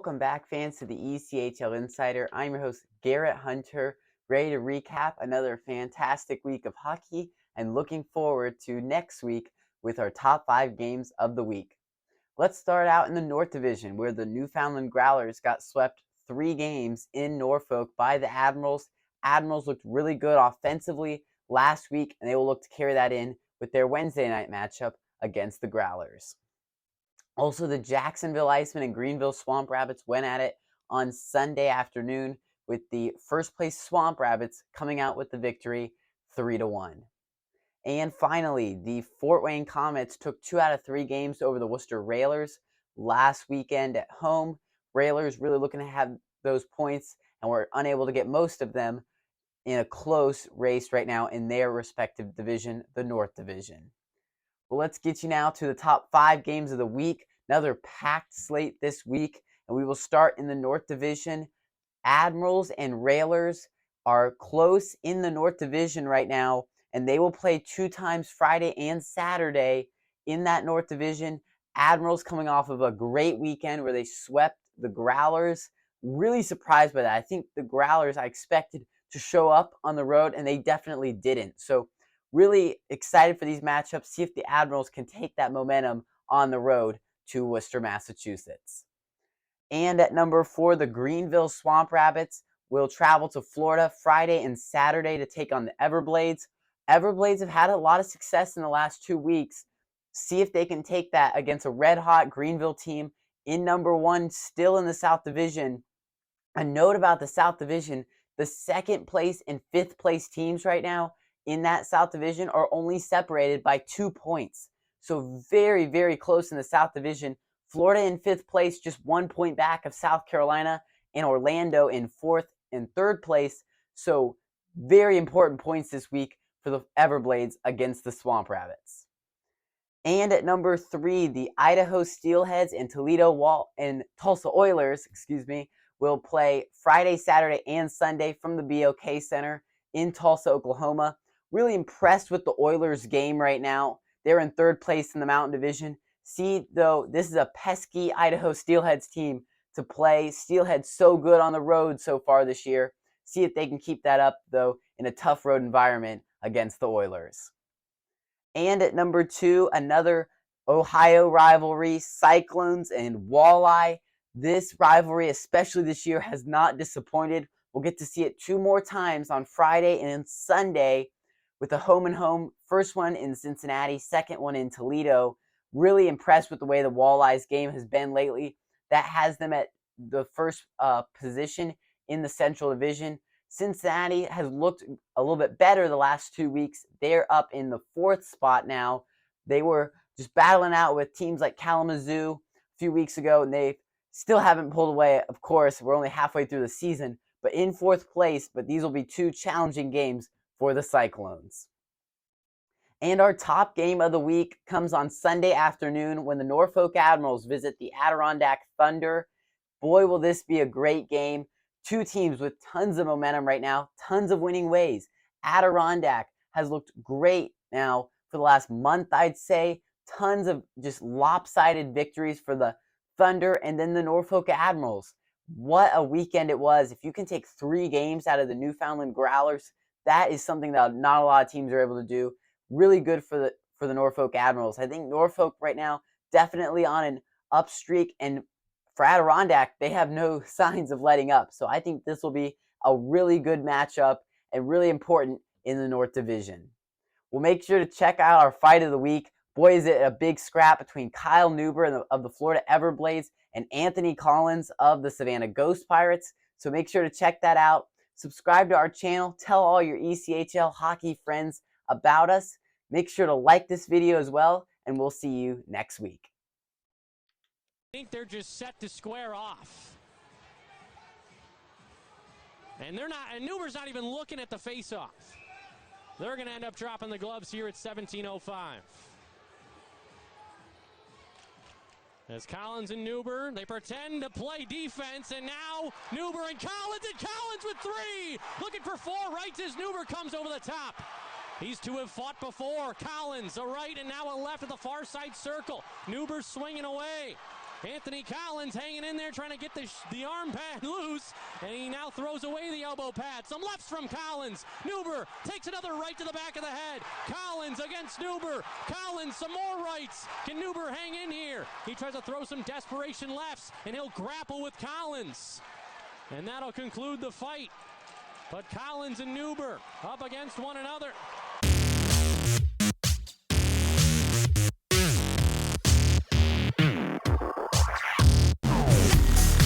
Welcome back, fans, to the ECHL Insider. I'm your host, Garrett Hunter, ready to recap another fantastic week of hockey and looking forward to next week with our top 5 games of the week. Let's start out in the North Division, where the Newfoundland Growlers got swept 3 games in Norfolk by the Admirals. Admirals looked really good offensively last week, and they will look to carry that in with their Wednesday night matchup against the Growlers. Also, the Jacksonville Icemen and Greenville Swamp Rabbits went at it on Sunday afternoon, with the first place Swamp Rabbits coming out with the victory 3-1. And finally, the Fort Wayne Comets took 2 out of 3 games over the Worcester Railers last weekend at home. Railers really looking to have those points and were unable to get most of them in a close race right now in their respective division, the North Division. Well, let's get you now to the top 5 games of the week. Another packed slate this week, and we will start in the North Division. Admirals and Railers are close in the North Division right now, and they will play 2 times Friday and Saturday in that North Division. Admirals coming off of a great weekend where they swept the Growlers. Really surprised by that. I think the Growlers I expected to show up on the road, and they definitely didn't. So really excited for these matchups, see if the Admirals can take that momentum on the road to Worcester, Massachusetts. And at number 4, the Greenville Swamp Rabbits will travel to Florida Friday and Saturday to take on the Everblades. Everblades have had a lot of success in the last 2 weeks. See if they can take that against a red-hot Greenville team in number 1, still in the South Division. A note about the South Division, the second place and 5th place teams right now in that South Division are only separated by 2 points. So very, very close in the South Division. Florida in 5th place, just 1 point back of South Carolina, and Orlando in 4th and 3rd place. So very important points this week for the Everblades against the Swamp Rabbits. And at number 3, the Idaho Steelheads and Tulsa Oilers, will play Friday, Saturday, and Sunday from the BOK Center in Tulsa, Oklahoma. Really impressed with the Oilers game right now. They're in 3rd place in the Mountain Division. See, though, this is a pesky Idaho Steelheads team to play. Steelheads so good on the road so far this year. See if they can keep that up, though, in a tough road environment against the Oilers. And at number 2, another Ohio rivalry, Cyclones and Walleye. This rivalry, especially this year, has not disappointed. We'll get to see it 2 more times on Friday and Sunday with a home-and-home. First one in Cincinnati, second one in Toledo. Really impressed with the way the Walleyes game has been lately. That has them at the first position in the Central Division. Cincinnati has looked a little bit better the last 2 weeks. They're up in the 4th spot now. They were just battling out with teams like Kalamazoo a few weeks ago, and they still haven't pulled away. Of course, we're only halfway through the season, but in 4th place. But these will be 2 challenging games for the Cyclones. And our top game of the week comes on Sunday afternoon when the Norfolk Admirals visit the Adirondack Thunder. Boy, will this be a great game. 2 teams with tons of momentum right now, tons of winning ways. Adirondack has looked great now for the last month, I'd say. Tons of just lopsided victories for the Thunder and then the Norfolk Admirals. What a weekend it was. If you can take 3 games out of the Newfoundland Growlers, that is something that not a lot of teams are able to do. Really good for the Norfolk Admirals. I think Norfolk right now definitely on an up streak, and for Adirondack, they have no signs of letting up. So I think this will be a really good matchup and really important in the North Division. We'll make sure to check out our fight of the week. Boy, is it a big scrap between Kyle Newber of the Florida Everblades and Anthony Collins of the Savannah Ghost Pirates. So make sure to check that out. Subscribe to our channel. Tell all your ECHL hockey friends about us. Make sure to like this video as well, and we'll see you next week. I think they're just set to square off. And Newber's not even looking at the face-off. They're going to end up dropping the gloves here at 17:05. As Collins and Newber, they pretend to play defense, and now Newber and Collins with 3. Looking for 4 rights as Newber comes over the top. These two have fought before. Collins, a right and now a left at the far side circle. Newber swinging away. Anthony Collins hanging in there trying to get the arm pad loose, and he now throws away the elbow pad. Some lefts from Collins. Neuber takes another right to the back of the head. Collins against Neuber. Collins some more rights. Can Neuber hang in here? He tries to throw some desperation lefts, and he'll grapple with Collins. And that'll conclude the fight. But Collins and Neuber up against one another.